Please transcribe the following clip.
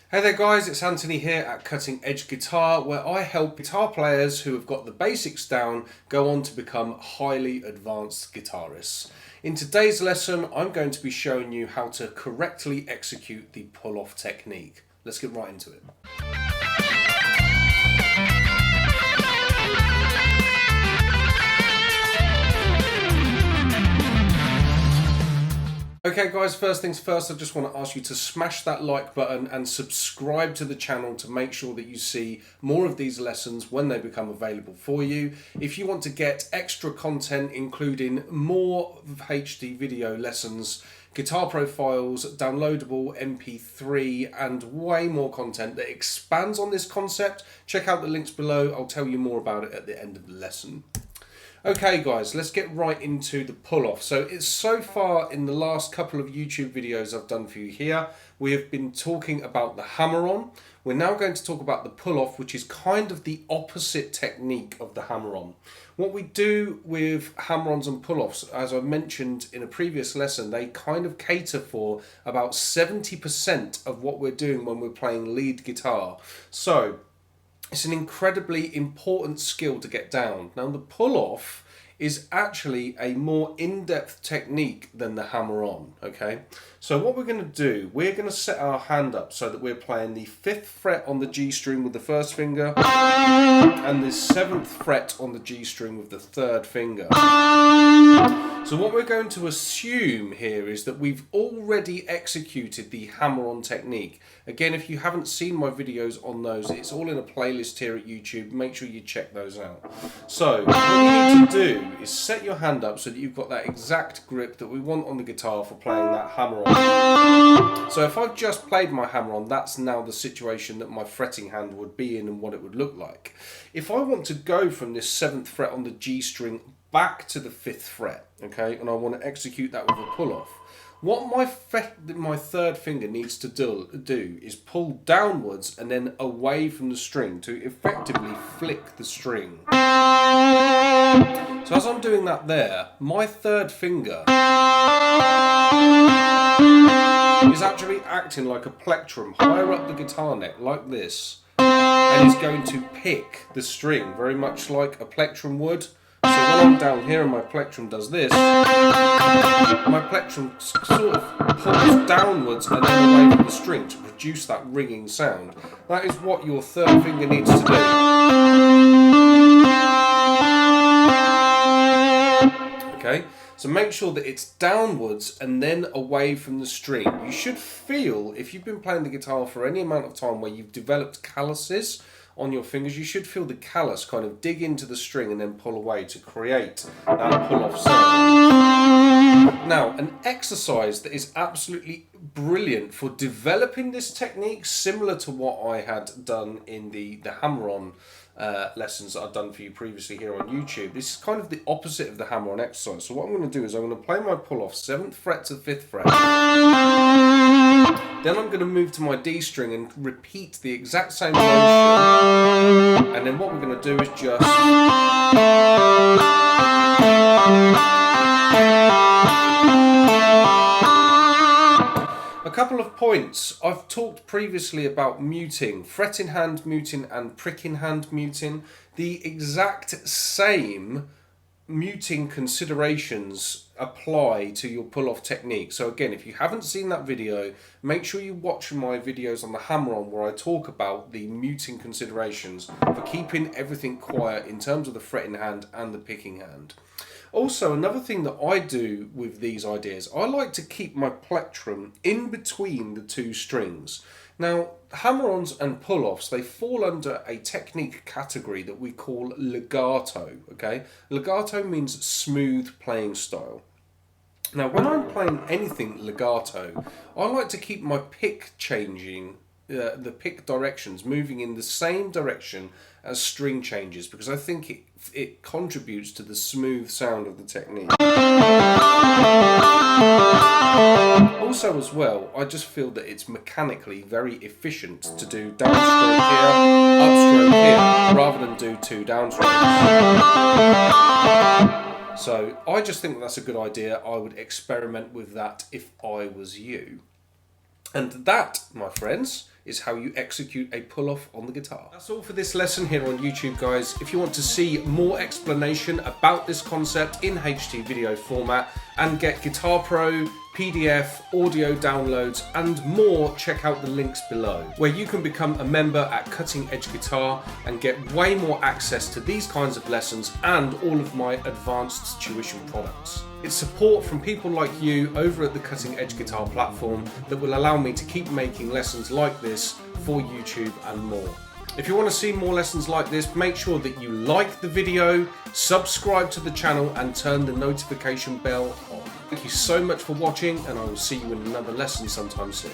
Hey there guys, it's Anthony here at Cutting Edge Guitar, where I help guitar players who have got the basics down go on to become highly advanced guitarists. In today's lesson, I'm going to be showing you how to correctly execute the pull-off technique. Let's get right into it. Okay guys, first things first, I just want to ask you to smash that like button and subscribe to the channel to make sure that you see more of these lessons when they become available for you. If you want to get extra content, including more HD video lessons, guitar profiles, downloadable MP3, and way more content that expands on this concept, check out the links below. I'll tell you more about it at the end of the lesson. Okay guys, let's get right into the pull-off. So far in the last couple of YouTube videos I've done for you here, we have been talking about the hammer-on. We're now going to talk about the pull-off, which is kind of the opposite technique of the hammer-on. What we do with hammer-ons and pull-offs, as I mentioned in a previous lesson, they kind of cater for about 70% of what we're doing when we're playing lead guitar. So it's an incredibly important skill to get down. Now the pull-off is actually a more in-depth technique than the hammer-on, okay? So what we're going to do, we're going to set our hand up so that we're playing the 5th fret on the G string with the 1st finger and the 7th fret on the G string with the 3rd finger. So what we're going to assume here is that we've already executed the hammer-on technique. Again, if you haven't seen my videos on those, it's all in a playlist here at YouTube. Make sure you check those out. So what you need to do is set your hand up so that you've got that exact grip that we want on the guitar for playing that hammer-on. So if I've just played my hammer-on, that's now the situation that my fretting hand would be in and what it would look like. If I want to go from this 7th fret on the G string back to the 5th fret, okay, and I want to execute that with a pull-off, what my 3rd finger needs to do is pull downwards and then away from the string to effectively flick the string. So as I'm doing that there, my 3rd finger is actually acting like a plectrum higher up the guitar neck, like this, and is going to pick the string, very much like a plectrum would. So when I'm down here and my plectrum does this, my plectrum sort of pulls downwards and then away from the string to produce that ringing sound. That is what your 3rd finger needs to do. Okay, so make sure that it's downwards and then away from the string. You should feel, if you've been playing the guitar for any amount of time where you've developed calluses on your fingers, you should feel the callus kind of dig into the string and then pull away to create that pull-off sound. Now, an exercise that is absolutely brilliant for developing this technique, similar to what I had done in the hammer-on lessons that I've done for you previously here on YouTube. This is kind of the opposite of the hammer-on exercise. So what I'm going to do is I'm going to play my pull-off 7th fret to 5th fret. Then I'm going to move to my D string and repeat the exact same motion. And then what we're going to do is just a couple of points. I've talked previously about muting, fretting hand muting and pricking hand muting. The exact same muting considerations apply to your pull-off technique. So again, if you haven't seen that video, make sure you watch my videos on the hammer-on where I talk about the muting considerations for keeping everything quiet in terms of the fretting hand and the picking hand. Also, another thing that I do with these ideas, I like to keep my plectrum in between the 2 strings. Now, hammer-ons and pull-offs, they fall under a technique category that we call legato, okay? Legato means smooth playing style. Now, when I'm playing anything legato, I like to keep my pick changing, the pick directions moving in the same direction as string changes, because I think it contributes to the smooth sound of the technique. Also as well, I just feel that it's mechanically very efficient to do downstroke here, upstroke here, rather than do 2 downstrokes. So I just think that's a good idea. I would experiment with that if I was you. And that, my friends, is how you execute a pull-off on the guitar. That's all for this lesson here on YouTube, guys. If you want to see more explanation about this concept in HT video format and get Guitar Pro, PDF, audio downloads and more, check out the links below, where you can become a member at Cutting Edge Guitar and get way more access to these kinds of lessons and all of my advanced tuition products. It's support from people like you over at the Cutting Edge Guitar platform that will allow me to keep making lessons like this for YouTube and more. If you want to see more lessons like this, make sure that you like the video, subscribe to the channel and turn the notification bell on. Thank you so much for watching, and I will see you in another lesson sometime soon.